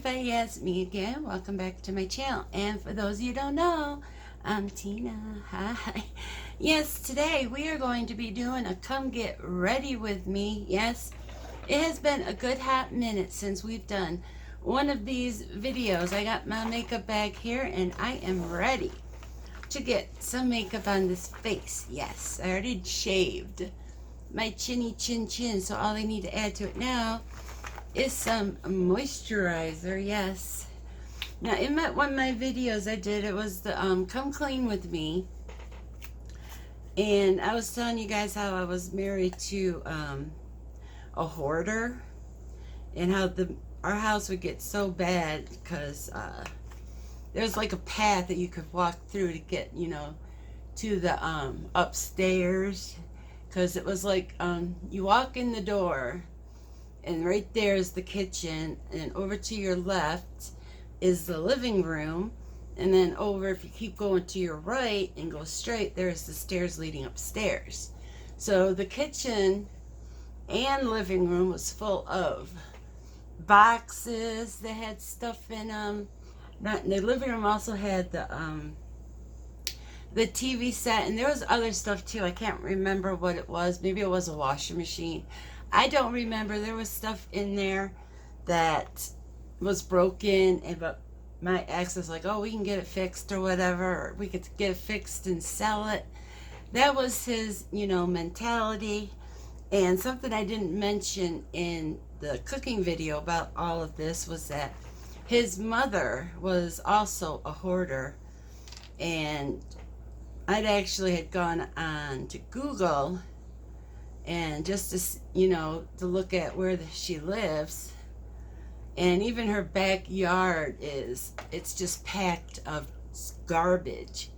everybody, yes, me again. Welcome back to my channel. And for those of you who don't know, I'm Tina. Hi. Yes, today we are going to be doing a come get ready with me. Yes, it has been a good hot minute since we've done one of these videos. I got my makeup bag here and I am ready to get some makeup on this face. Yes, I already shaved my chinny chin, so all I need to add to it now is some moisturizer. Yes. Now in one of my videos I did, it was the come clean with me, and I was telling you guys how I was married to a hoarder, and how our house would get so bad because there's like a path that you could walk through to get, you know, to the upstairs, because it was like you walk in the door and right there is the kitchen, and over to your left is the living room, and then over, if you keep going to your right and go straight, there's the stairs leading upstairs. So the kitchen and living room was full of boxes that had stuff in them. The living room also had the TV set, and there was other stuff too. I can't remember what it was. Maybe it was a washing machine. I don't remember. There was stuff in there that was broken, but my ex was like, oh, we can get it fixed or whatever, or we could get it fixed and sell it. That was his, you know, mentality. And something I didn't mention in the cooking video about all of this was that his mother was also a hoarder, and I'd actually had gone on to Google and just to, you know, to look at where she lives, and even her backyard it's just packed of garbage,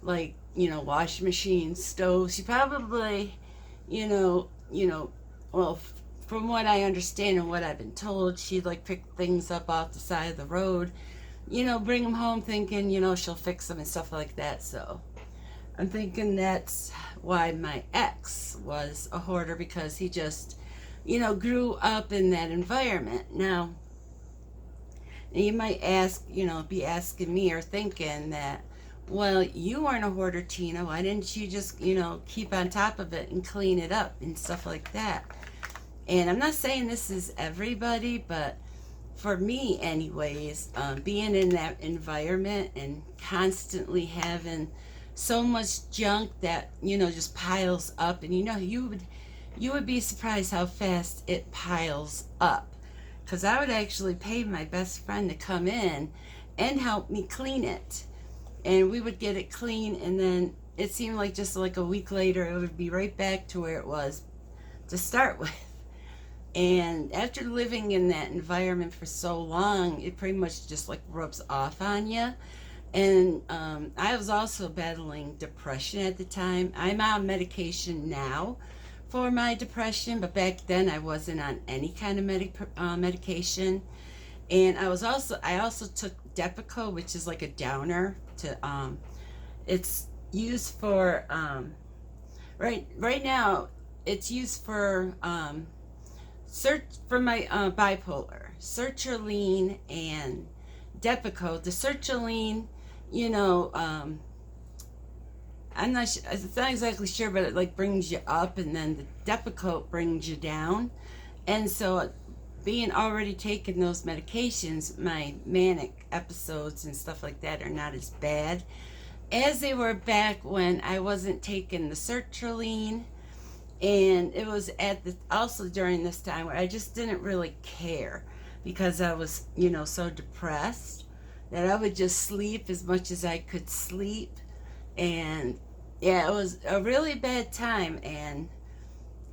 like, you know, washing machines, stoves. She probably, well, from what I understand and what I've been told, she'd like pick things up off the side of the road, you know, bring them home thinking, you know, she'll fix them and stuff like that. So I'm thinking that's why my ex was a hoarder, because he just, you know, grew up in that environment. Now, you might ask, you know, be asking me or thinking that, well, you weren't a hoarder, Tina. Why didn't you just, you know, keep on top of it and clean it up and stuff like that? And I'm not saying this is everybody, but for me anyways, being in that environment and constantly having so much junk that, you know, just piles up, and you know, you would be surprised how fast it piles up, because I would actually pay my best friend to come in and help me clean it, and we would get it clean, and then it seemed like just like a week later it would be right back to where it was to start with. And after living in that environment for so long, it pretty much just like rubs off on you. And I was also battling depression at the time. I'm on medication now for my depression, but back then I wasn't on any kind of medication. And I also took Depakote, which is like a downer. It's used for right now. It's used for search for my bipolar, sertraline and Depakote. The sertraline, you know, I'm not exactly sure, but it like brings you up, and then the Depakote brings you down. And so, being already taking those medications, my manic episodes and stuff like that are not as bad as they were back when I wasn't taking the sertraline. And it was also during this time where I just didn't really care, because I was, you know, so depressed that I would just sleep as much as I could sleep. And yeah, it was a really bad time, and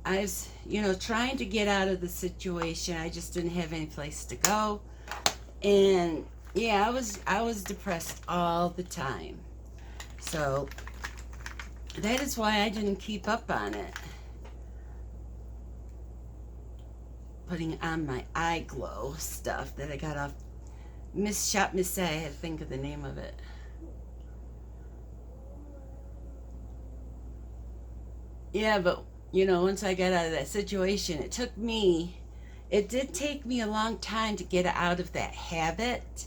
I was, you know, trying to get out of the situation. I just didn't have any place to go, and yeah, I was depressed all the time. So that is why I didn't keep up on it. Putting on my eye glow stuff that I got off Miss Shop Miss Say. I had to think of the name of it. Yeah, but you know, once I got out of that situation, it took me it did take me a long time to get out of that habit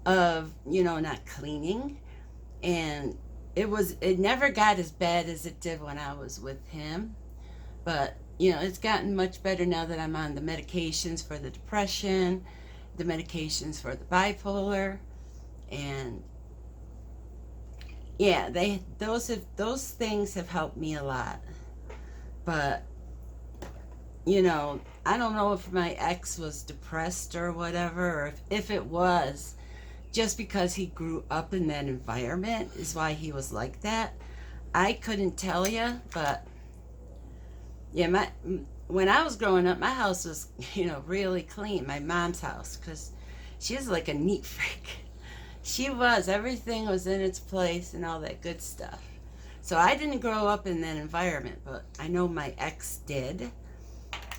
of, you know, not cleaning. And it never got as bad as it did when I was with him. But, you know, it's gotten much better now that I'm on the medications for the depression, the medications for the bipolar, and yeah, those things have helped me a lot. But, you know, I don't know if my ex was depressed or whatever, or if it was just because he grew up in that environment is why he was like that. I couldn't tell you, but yeah, when I was growing up, my house was, you know, really clean. My mom's house, because she was like a neat freak. She was. Everything was in its place and all that good stuff. So I didn't grow up in that environment, but I know my ex did,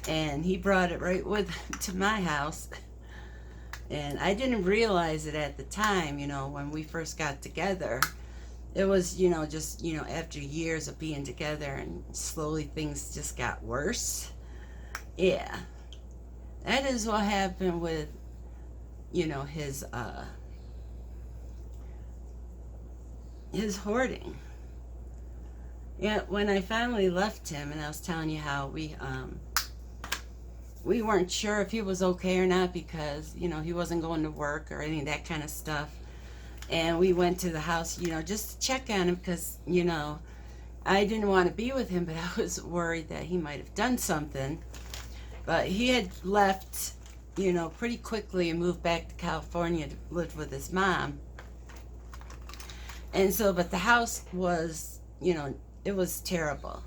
and he brought it right with him to my house. And I didn't realize it at the time, you know, when we first got together. It was, you know, just, you know, after years of being together, and slowly things just got worse. Yeah. That is what happened with, you know, his hoarding. Yeah, when I finally left him, and I was telling you how we weren't sure if he was okay or not, because, you know, he wasn't going to work or any of that kind of stuff. And we went to the house, you know, just to check on him, because, you know, I didn't want to be with him, but I was worried that he might have done something. But he had left, you know, pretty quickly and moved back to California to live with his mom. And so, but the house was, you know, it was terrible.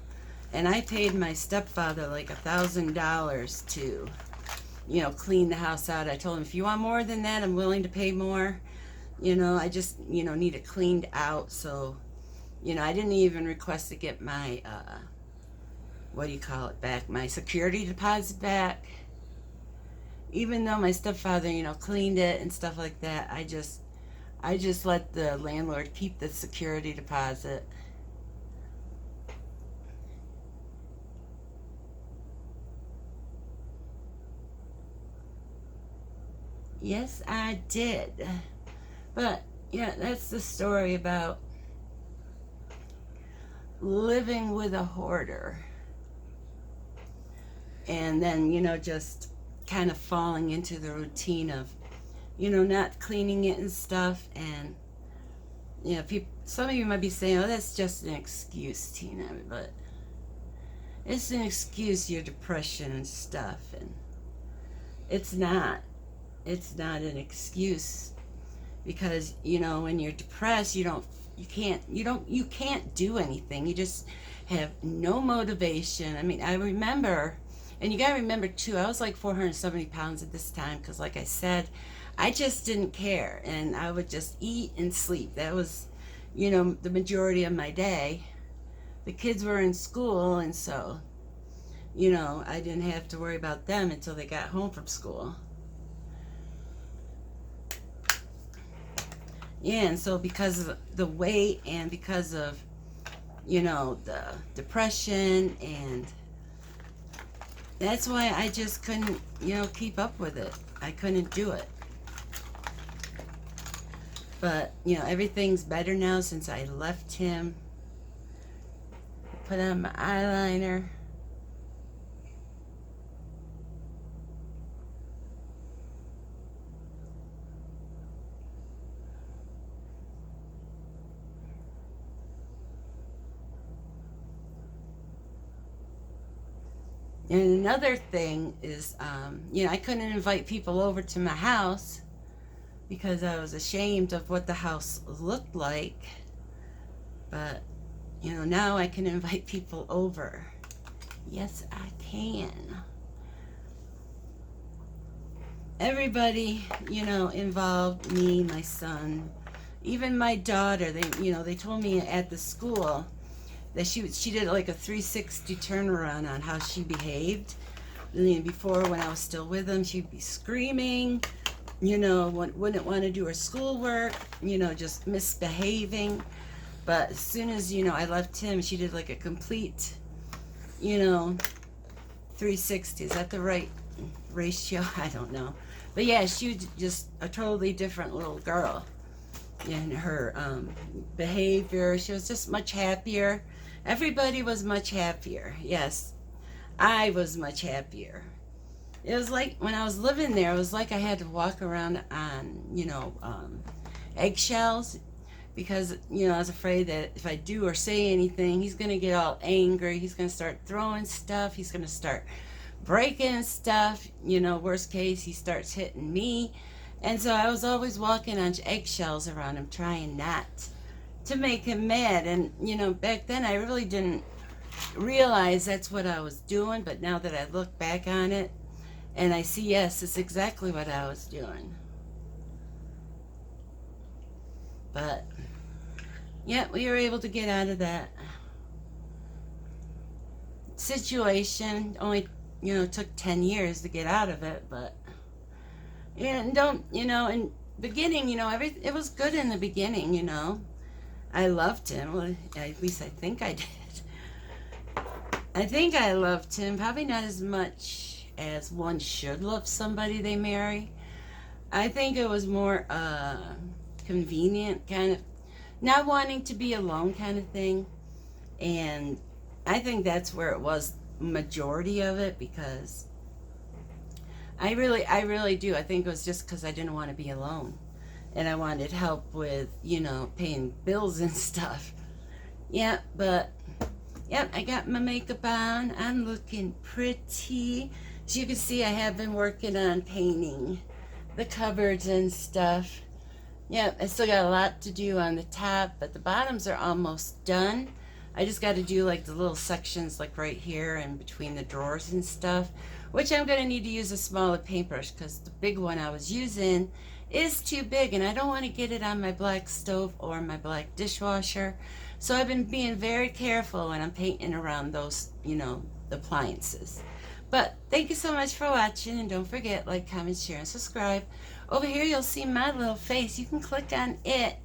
And I paid my stepfather like $1,000 to, you know, clean the house out. I told him, if you want more than that, I'm willing to pay more. You know, I just, you know, need it cleaned out. So, you know, I didn't even request to get my, what do you call it, back, my security deposit back. Even though my stepfather, you know, cleaned it and stuff like that, I just let the landlord keep the security deposit. Yes, I did. But, yeah, that's the story about living with a hoarder. And then, you know, just kind of falling into the routine of, you know, not cleaning it and stuff. And, you know, some of you might be saying, oh, that's just an excuse, Tina. But it's an excuse, your depression and stuff. And it's not. It's not an excuse, because, you know, when you're depressed, you can't do anything. You just have no motivation. I mean, I remember, and you gotta remember too, I was like 470 pounds at this time, because like I said, I just didn't care, and I would just eat and sleep. That was, you know, the majority of my day. The kids were in school, and so, you know, I didn't have to worry about them until they got home from school. Yeah, and so because of the weight, and because of, you know, the depression, and that's why I just couldn't, you know, keep up with it. I couldn't do it. But, you know, everything's better now since I left him. Put on my eyeliner. And another thing is, you know, I couldn't invite people over to my house because I was ashamed of what the house looked like. But, you know, now I can invite people over. Yes, I can. Everybody, you know, involved, me, my son, even my daughter. They told me at the school that she did like a 360 turnaround on how she behaved. Before, when I was still with him, she'd be screaming, you know, wouldn't want to do her schoolwork, you know, just misbehaving. But as soon as, you know, I left him, she did like a complete, you know, 360. Is that the right ratio. I don't know. But yeah, she was just a totally different little girl. In her behavior, she was just much happier. Everybody was much happier. Yes, I was much happier. It was like when I was living there, it was like I had to walk around on, eggshells because, I was afraid that if I do or say anything, he's going to get all angry. He's going to start throwing stuff. He's going to start breaking stuff. Worst case, he starts hitting me. And so I was always walking on eggshells around him, trying not to make him mad. And, back then I really didn't realize that's what I was doing. But now that I look back on it and I see, yes, it's exactly what I was doing. But, yeah, we were able to get out of that situation. Only, took 10 years to get out of it, but, and don't, in beginning, it was good in the beginning, I loved him. Well, at least I think I did. I think I loved him, probably not as much as one should love somebody they marry. I think it was more convenient, kind of not wanting to be alone kind of thing. And I think that's where it was majority of it, because I really do. I think it was just because I didn't want to be alone. And I wanted help with, paying bills and stuff. Yeah, but, I got my makeup on. I'm looking pretty. As you can see, I have been working on painting the cupboards and stuff. Yeah, I still got a lot to do on the top, but the bottoms are almost done. I just got to do like the little sections like right here and between the drawers and stuff, which I'm going to need to use a smaller paintbrush because the big one I was using is too big and I don't want to get it on my black stove or my black dishwasher. So I've been being very careful when I'm painting around those, the appliances. But thank you so much for watching, and don't forget, like, comment, share, and subscribe. Over here you'll see my little face. You can click on it.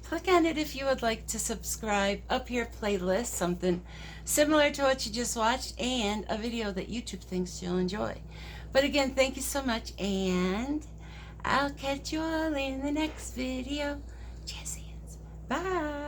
Click on it if you would like to subscribe. Up here, playlist, something similar to what you just watched, and a video that YouTube thinks you'll enjoy. But again, thank you so much, and I'll catch you all in the next video. Cheers. Bye.